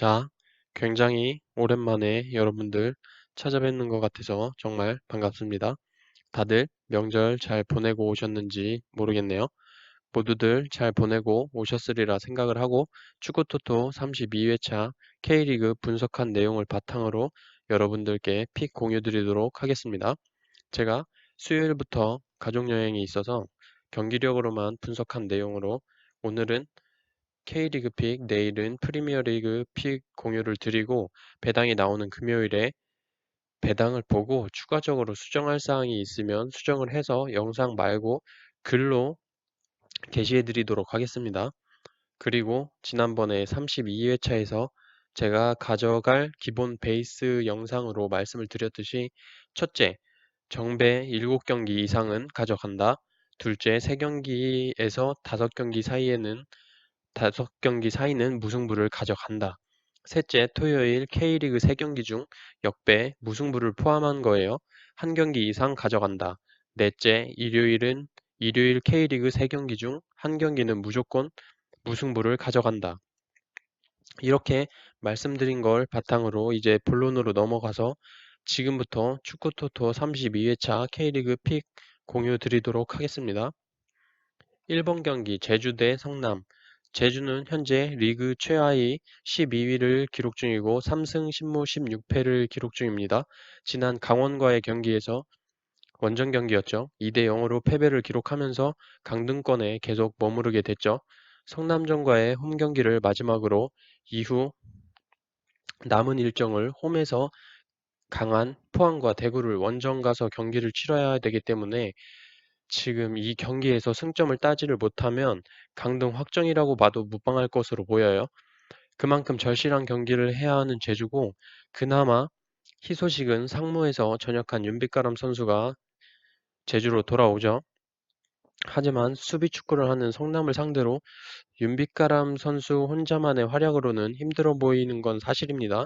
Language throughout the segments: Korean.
자, 굉장히 오랜만에 여러분들 찾아뵙는 것 같아서 정말 반갑습니다. 다들 명절 잘 보내고 오셨는지 모르겠네요. 모두들 잘 보내고 오셨으리라 생각을 하고 축구토토 32회차 K리그 분석한 내용을 바탕으로 여러분들께 픽 공유 드리도록 하겠습니다. 제가 수요일부터 가족여행이 있어서 경기력으로만 분석한 내용으로 오늘은 K리그 픽, 내일은 프리미어리그 픽 공유를 드리고 배당이 나오는 금요일에 배당을 보고 추가적으로 수정할 사항이 있으면 수정을 해서 영상 말고 글로 게시해 드리도록 하겠습니다. 그리고 지난번에 32회차에서 제가 가져갈 기본 베이스 영상으로 말씀을 드렸듯이 첫째, 정배 7경기 이상은 가져간다. 둘째, 3경기에서 5경기 사이는 무승부를 가져간다. 셋째, 토요일 K리그 3경기 중 역배, 무승부를 포함한 거예요. 한 경기 이상 가져간다. 넷째, 일요일 K리그 3경기 중 한 경기는 무조건 무승부를 가져간다. 이렇게 말씀드린 걸 바탕으로 이제 본론으로 넘어가서 지금부터 축구토토 32회차 K리그 픽 공유 드리도록 하겠습니다. 1번 경기 제주 대 성남. 제주는 현재 리그 최하위 12위를 기록 중이고 3승 10무 16패를 기록 중입니다. 지난 강원과의 경기에서 원정 경기였죠. 2대 0으로 패배를 기록하면서 강등권에 계속 머무르게 됐죠. 성남전과의 홈 경기를 마지막으로 이후 남은 일정을 홈에서 강한 포항과 대구를 원정 가서 경기를 치러야 되기 때문에 지금 이 경기에서 승점을 따지를 못하면 강등 확정이라고 봐도 무방할 것으로 보여요. 그만큼 절실한 경기를 해야 하는 제주고 그나마 희소식은 상무에서 전역한 윤빛가람 선수가 제주로 돌아오죠. 하지만 수비 축구를 하는 성남을 상대로 윤빛가람 선수 혼자만의 활약으로는 힘들어 보이는 건 사실입니다.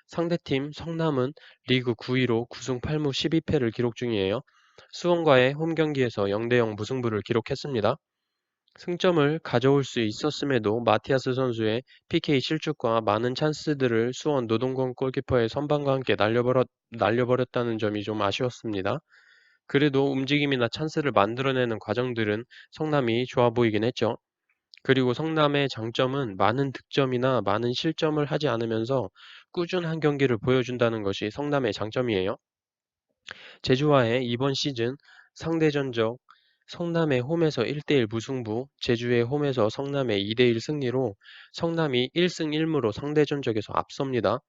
상대팀 성남은 리그 9위로 9승 8무 12패를 기록 중이에요. 수원과의 홈 경기에서 0대0 무승부를 기록했습니다. 승점을 가져올 수 있었음에도 마티아스 선수의 PK 실축과 많은 찬스들을 수원 노동건 골키퍼의 선방과 함께 날려버렸다는 점이 좀 아쉬웠습니다. 그래도 움직임이나 찬스를 만들어내는 과정들은 성남이 좋아 보이긴 했죠. 그리고 성남의 장점은 많은 득점이나 많은 실점을 하지 않으면서 꾸준한 경기를 보여준다는 것이 성남의 장점이에요. 제주와의 이번 시즌 상대 전적 성남의 홈에서 1대1 무승부, 제주의 홈에서 성남의 2대1 승리로 성남이 1승 1무로 상대 전적에서 앞섭니다.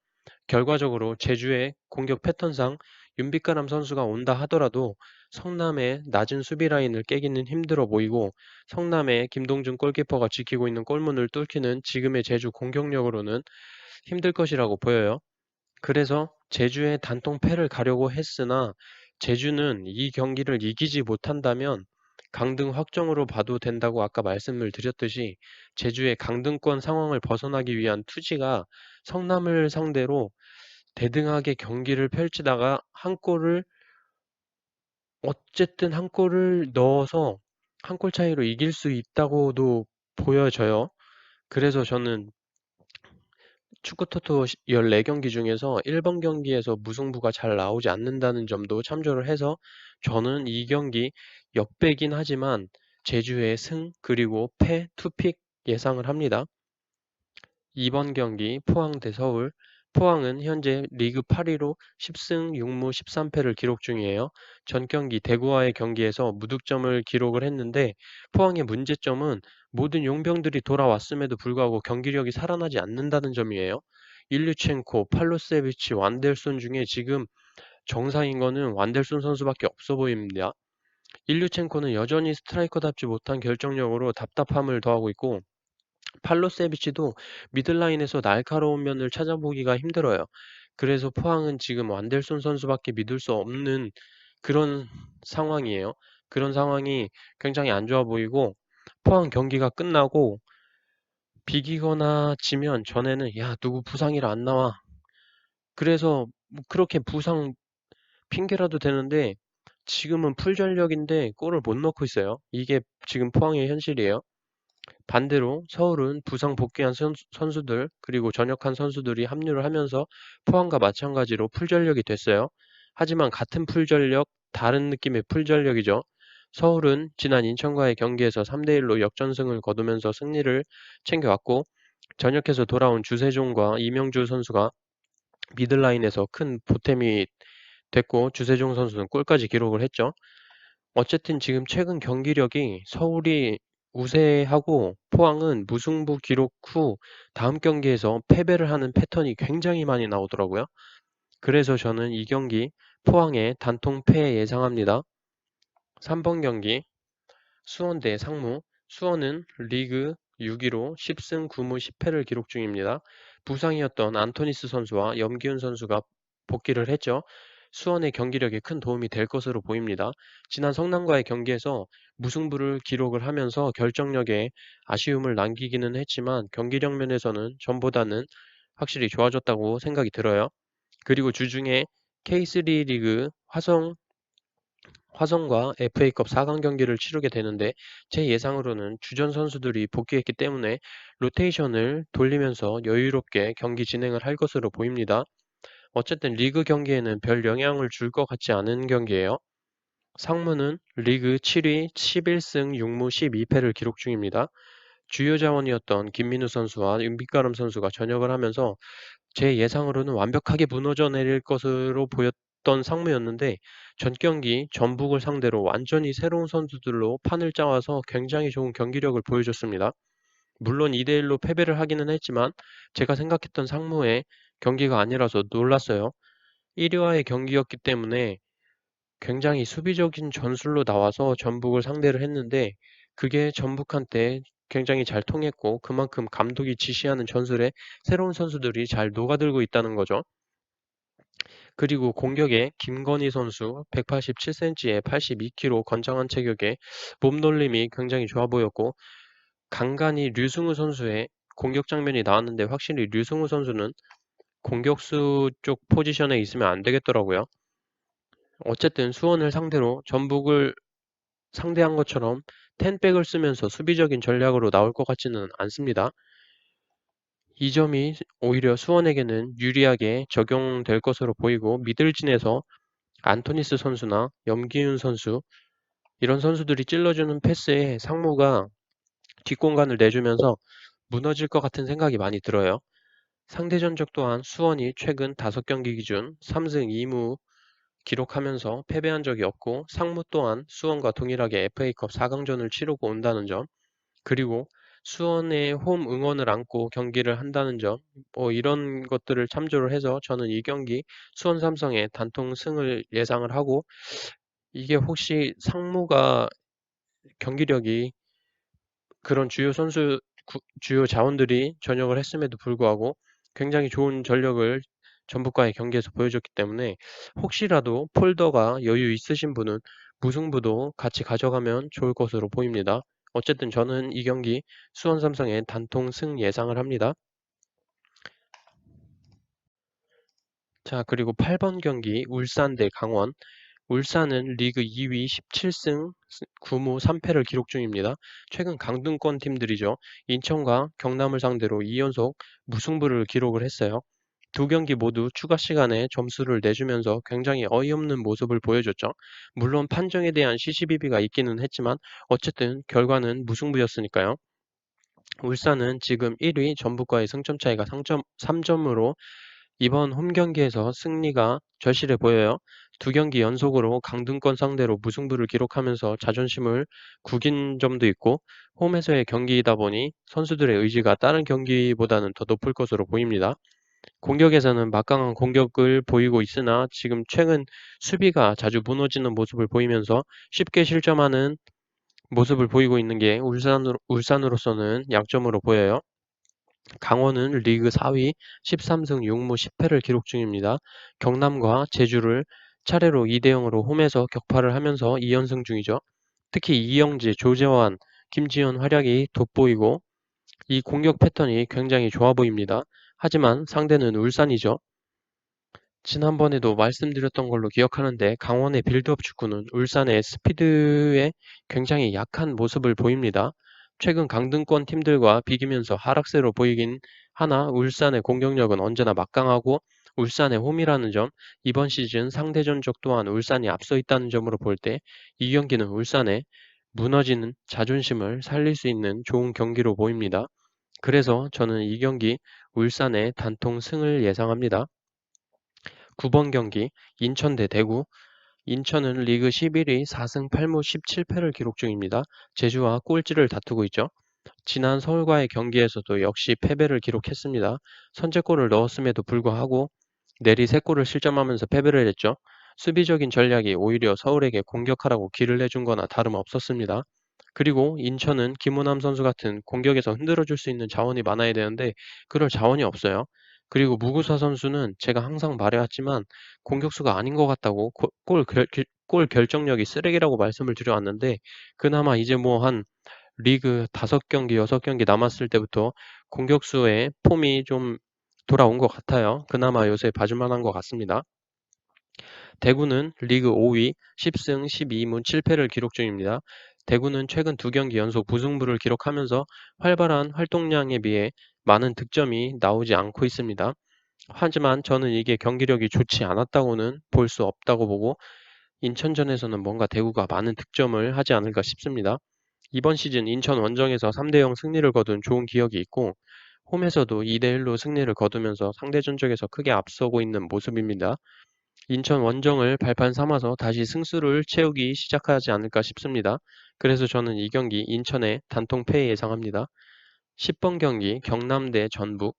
결과적으로 제주의 공격 패턴상 윤빛가람 선수가 온다 하더라도 성남의 낮은 수비 라인을 깨기는 힘들어 보이고 성남의 김동준 골키퍼가 지키고 있는 골문을 뚫기는 지금의 제주 공격력으로는 힘들 것이라고 보여요. 그래서 제주의 단통 패를 가려고 했으나 제주는 이 경기를 이기지 못한다면 강등 확정으로 봐도 된다고 아까 말씀을 드렸듯이 제주의 강등권 상황을 벗어나기 위한 투지가 성남을 상대로 대등하게 경기를 펼치다가 어쨌든 한 골을 넣어서 한 골 차이로 이길 수 있다고도 보여져요. 그래서 저는 축구토토 14경기 중에서 1번 경기에서 무승부가 잘 나오지 않는다는 점도 참조를 해서 저는 이 경기 역배긴 하지만 제주의 승 그리고 패 투픽 예상을 합니다. 2번 경기 포항 대 서울. 포항은 현재 리그 8위로 10승 6무 13패를 기록 중이에요. 전 경기 대구와의 경기에서 무득점을 기록을 했는데 포항의 문제점은 모든 용병들이 돌아왔음에도 불구하고 경기력이 살아나지 않는다는 점이에요. 일류첸코, 팔로세비치, 완델손 중에 지금 정상인 거는 완델손 선수밖에 없어 보입니다. 일류첸코는 여전히 스트라이커답지 못한 결정력으로 답답함을 더하고 있고 팔로세비치도 미들라인에서 날카로운 면을 찾아보기가 힘들어요. 그래서 포항은 지금 완델손 선수밖에 믿을 수 없는 그런 상황이에요. 그런 상황이 굉장히 안 좋아 보이고 포항 경기가 끝나고 비기거나 지면 전에는 야 누구 부상이라 안 나와. 그래서 뭐 그렇게 부상 핑계라도 되는데 지금은 풀전력인데 골을 못 넣고 있어요. 이게 지금 포항의 현실이에요. 반대로 서울은 부상 복귀한 선수들 그리고 전역한 선수들이 합류를 하면서 포항과 마찬가지로 풀전력이 됐어요. 하지만 같은 풀전력, 다른 느낌의 풀전력이죠. 서울은 지난 인천과의 경기에서 3대1로 역전승을 거두면서 승리를 챙겨왔고 전역해서 돌아온 주세종과 이명주 선수가 미들라인에서 큰 보탬이 됐고 주세종 선수는 골까지 기록을 했죠. 어쨌든 지금 최근 경기력이 서울이 우세하고 포항은 무승부 기록 후 다음 경기에서 패배를 하는 패턴이 굉장히 많이 나오더라고요. 그래서 저는 이 경기 포항의 단통 패 예상합니다. 3번 경기 수원 대 상무. 수원은 리그 6위로 10승 9무 10패를 기록 중입니다. 부상이었던 안토니스 선수와 염기훈 선수가 복귀를 했죠. 수원의 경기력에 큰 도움이 될 것으로 보입니다. 지난 성남과의 경기에서 무승부를 기록을 하면서 결정력에 아쉬움을 남기기는 했지만 경기력 면에서는 전보다는 확실히 좋아졌다고 생각이 들어요. 그리고 주중에 K3 리그 화성과 FA컵 4강 경기를 치르게 되는데 제 예상으로는 주전 선수들이 복귀했기 때문에 로테이션을 돌리면서 여유롭게 경기 진행을 할 것으로 보입니다. 어쨌든 리그 경기에는 별 영향을 줄 것 같지 않은 경기예요. 상무는 리그 7위 11승 6무 12패를 기록 중입니다. 주요 자원이었던 김민우 선수와 윤빛가름 선수가 전역을 하면서 제 예상으로는 완벽하게 무너져 내릴 것으로 보였던 상무였는데 전 경기 전북을 상대로 완전히 새로운 선수들로 판을 짜와서 굉장히 좋은 경기력을 보여줬습니다. 물론 2대1로 패배를 하기는 했지만 제가 생각했던 상무의 경기가 아니라서 놀랐어요. 1위와의 경기였기 때문에 굉장히 수비적인 전술로 나와서 전북을 상대를 했는데 그게 전북한테 굉장히 잘 통했고 그만큼 감독이 지시하는 전술에 새로운 선수들이 잘 녹아들고 있다는 거죠. 그리고 공격에 김건희 선수 187cm에 82kg 건장한 체격에 몸놀림이 굉장히 좋아 보였고 간간히 류승우 선수의 공격 장면이 나왔는데 확실히 류승우 선수는 공격수 쪽 포지션에 있으면 안 되겠더라고요. 어쨌든 수원을 상대로 전북을 상대한 것처럼 텐백을 쓰면서 수비적인 전략으로 나올 것 같지는 않습니다. 이 점이 오히려 수원에게는 유리하게 적용될 것으로 보이고 미들진에서 안토니스 선수나 염기훈 선수 이런 선수들이 찔러주는 패스에 상무가 뒷공간을 내주면서 무너질 것 같은 생각이 많이 들어요. 상대 전적 또한 수원이 최근 5경기 기준 3승 2무 기록하면서 패배한 적이 없고 상무 또한 수원과 동일하게 FA컵 4강전을 치르고 온다는 점 그리고 수원의 홈 응원을 안고 경기를 한다는 점 이런 것들을 참조를 해서 저는 이 경기 수원 삼성의 단통 승을 예상을 하고 이게 혹시 상무가 경기력이 그런 주요 자원들이 전역을 했음에도 불구하고 굉장히 좋은 전력을 전북과의 경기에서 보여줬기 때문에 혹시라도 폴더가 여유 있으신 분은 무승부도 같이 가져가면 좋을 것으로 보입니다. 어쨌든 저는 이 경기 수원 삼성의 단통 승 예상을 합니다. 자, 그리고 8번 경기 울산 대 강원. 울산은 리그 2위 17승 9무 3패를 기록 중입니다. 최근 강등권 팀들이죠. 인천과 경남을 상대로 2연속 무승부를 기록을 했어요. 두 경기 모두 추가 시간에 점수를 내주면서 굉장히 어이없는 모습을 보여줬죠. 물론 판정에 대한 시시비비가 있기는 했지만 어쨌든 결과는 무승부였으니까요. 울산은 지금 1위 전북과의 승점 차이가 3점으로 이번 홈 경기에서 승리가 절실해 보여요. 두 경기 연속으로 강등권 상대로 무승부를 기록하면서 자존심을 구긴 점도 있고 홈에서의 경기이다 보니 선수들의 의지가 다른 경기보다는 더 높을 것으로 보입니다. 공격에서는 막강한 공격을 보이고 있으나 지금 최근 수비가 자주 무너지는 모습을 보이면서 쉽게 실점하는 모습을 보이고 있는 게 울산으로서는 약점으로 보여요. 강원은 리그 4위 13승 6무 10패를 기록 중입니다. 경남과 제주를 차례로 2대0으로 홈에서 격파를 하면서 2연승 중이죠. 특히 이영재, 조재환, 김지현 활약이 돋보이고 이 공격 패턴이 굉장히 좋아 보입니다. 하지만 상대는 울산이죠. 지난번에도 말씀드렸던 걸로 기억하는데 강원의 빌드업 축구는 울산의 스피드에 굉장히 약한 모습을 보입니다. 최근 강등권 팀들과 비기면서 하락세로 보이긴 하나 울산의 공격력은 언제나 막강하고 울산의 홈이라는 점, 이번 시즌 상대 전적 또한 울산이 앞서 있다는 점으로 볼 때 이 경기는 울산의 무너지는 자존심을 살릴 수 있는 좋은 경기로 보입니다. 그래서 저는 이 경기 울산의 단통 승을 예상합니다. 9번 경기 인천 대 대구. 인천은 리그 11위 4승 8무 17패를 기록 중입니다. 제주와 꼴찌를 다투고 있죠. 지난 서울과의 경기에서도 역시 패배를 기록했습니다. 선제골을 넣었음에도 불구하고 내리 3골을 실점하면서 패배를 했죠. 수비적인 전략이 오히려 서울에게 공격하라고 기를 내준 거나 다름없었습니다. 그리고 인천은 김호남 선수 같은 공격에서 흔들어줄 수 있는 자원이 많아야 되는데 그럴 자원이 없어요. 그리고 무구사 선수는 제가 항상 말해왔지만 공격수가 아닌 것 같다고 골 결정력이 쓰레기라고 말씀을 드려왔는데 그나마 이제 뭐 한 리그 5경기, 6경기 남았을 때부터 공격수의 폼이 좀 돌아온 것 같아요. 그나마 요새 봐줄만한 것 같습니다. 대구는 리그 5위 10승 12무 7패를 기록 중입니다. 대구는 최근 2경기 연속 무승부를 기록하면서 활발한 활동량에 비해 많은 득점이 나오지 않고 있습니다. 하지만 저는 이게 경기력이 좋지 않았다고는 볼 수 없다고 보고 인천전에서는 뭔가 대구가 많은 득점을 하지 않을까 싶습니다. 이번 시즌 인천 원정에서 3대0 승리를 거둔 좋은 기억이 있고 홈에서도 2대1로 승리를 거두면서 상대 전적에서 크게 앞서고 있는 모습입니다. 인천 원정을 발판 삼아서 다시 승수를 채우기 시작하지 않을까 싶습니다. 그래서 저는 이 경기 인천의 단통 패 예상합니다. 10번 경기 경남 대 전북.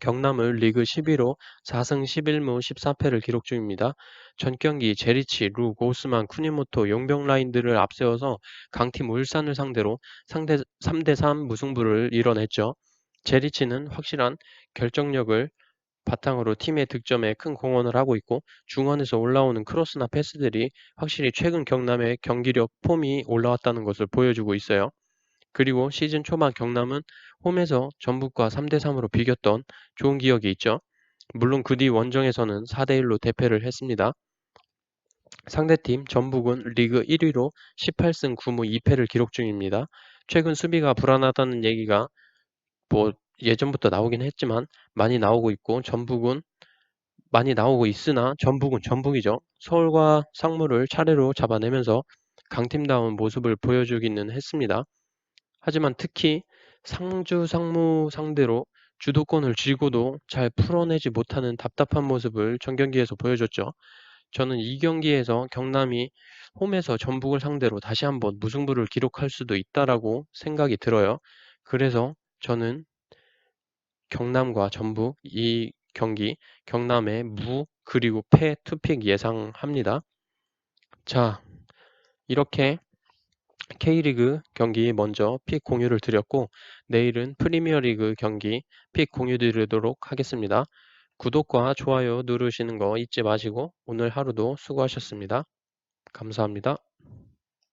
경남을 리그 11호 4승 11무 14패를 기록 중입니다. 전 경기 제리치, 룩, 오스만, 쿠니모토, 용병 라인들을 앞세워서 강팀 울산을 상대로 3대3 무승부를 이뤄냈죠. 제리치는 확실한 결정력을 바탕으로 팀의 득점에 큰 공헌을 하고 있고 중원에서 올라오는 크로스나 패스들이 확실히 최근 경남의 경기력 폼이 올라왔다는 것을 보여주고 있어요. 그리고 시즌 초반 경남은 홈에서 전북과 3대3으로 비겼던 좋은 기억이 있죠. 물론 그 뒤 원정에서는 4대1로 대패를 했습니다. 상대팀 전북은 리그 1위로 18승 9무 2패를 기록 중입니다. 최근 수비가 불안하다는 얘기가 뭐 예전부터 나오긴 했지만 많이 나오고 있고 전북은 많이 나오고 있으나 전북은 전북이죠. 서울과 상무를 차례로 잡아내면서 강팀다운 모습을 보여주기는 했습니다. 하지만 특히 상주 상무 상대로 주도권을 쥐고도 잘 풀어내지 못하는 답답한 모습을 전 경기에서 보여줬죠. 저는 이 경기에서 경남이 홈에서 전북을 상대로 다시 한번 무승부를 기록할 수도 있다라고 생각이 들어요. 그래서 저는 경남과 전북 이 경기 경남의 무 그리고 패 투픽 예상합니다. 자, 이렇게 K리그 경기 먼저 픽 공유를 드렸고 내일은 프리미어리그 경기 픽 공유 드리도록 하겠습니다. 구독과 좋아요 누르시는 거 잊지 마시고 오늘 하루도 수고하셨습니다. 감사합니다.